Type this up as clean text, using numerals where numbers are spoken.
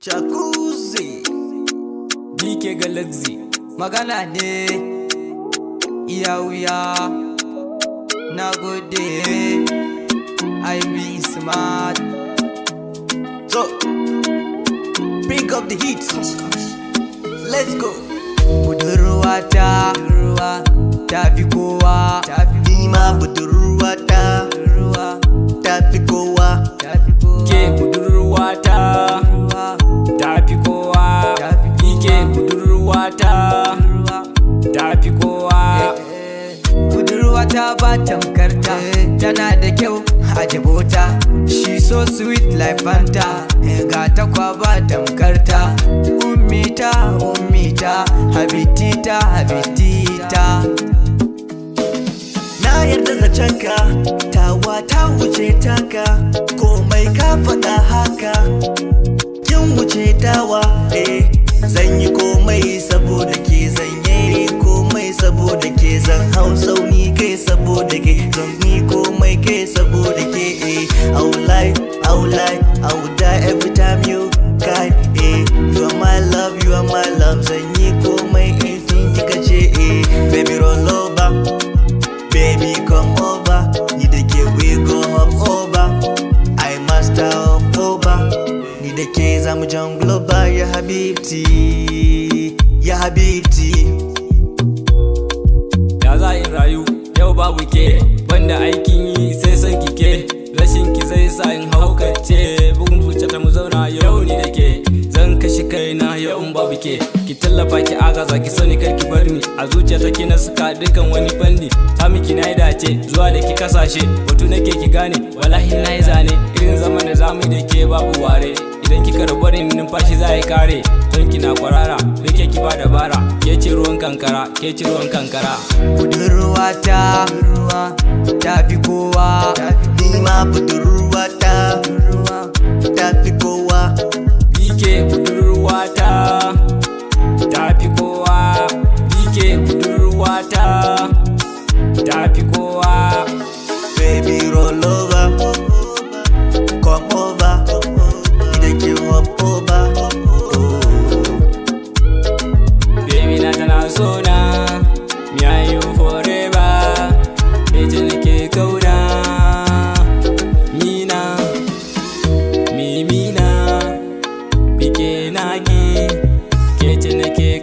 Jacuzzi DK Galaxy magana ne iya wuya na gode I be smart. So pick up the heat. Let's go. Budurwata ta fi kowa, Nima budurwata ta fi kowa. Ke budurwata ta fi kowa, ke budurwata ta fi kowa. Budurwata ba tamkarta, tana da kyau a jabota. She so sweet like Fanta, ga ta kwa ba tamkarta. Ummita, habitita. Na yarda zacenka, tawa ta wuce taka, komai ka faɗa haka, kin wuce tawa. Zan yi komai saboda ke, zan yi komai saboda ke, zan hau sauni kai saboda ke, zan yi komai kai saboda ke. I will die every time you cry. You are my love, zan yi komai in kika ce. Baby roll over, baby come over, ni da ke we go hop over, I master of over, ni da ke zamu jungle over. Ya habibti, ya habibti. Ya za in rayu yau babu ke, banda aikin yi sai san kike. Rashin ki zai sa in haukace, bugun zuciyata mu zauna yau ni da ke. Zan kashi kaina yau in babu ke, ki tallafa ki agaza ki sani kar ki bar ni. A zuciyata ki na suka dukan wani fanni, ta miki na yi dace zuwa da ki kasashe. Batu nake ki gane wallahi na yi zane, irin zaman da zamu da ke babu ware. Idan kika rabu ni numfashi za ya kare, don kina kwarara rike ki ba dabara. Ke ci ruwan kankara, ke ci ruwan kankara. Budurwata ta fi kowa, Nima budurwata ta fi kowa. DK budurwata ta fi kowa, DK budurwata ta fi kowa. Baby roll over, come over, ni da ke hop over. Baby na tana so na, me and you forever. Ita nake kauna, mina, mimina, bike naki, ke ce nake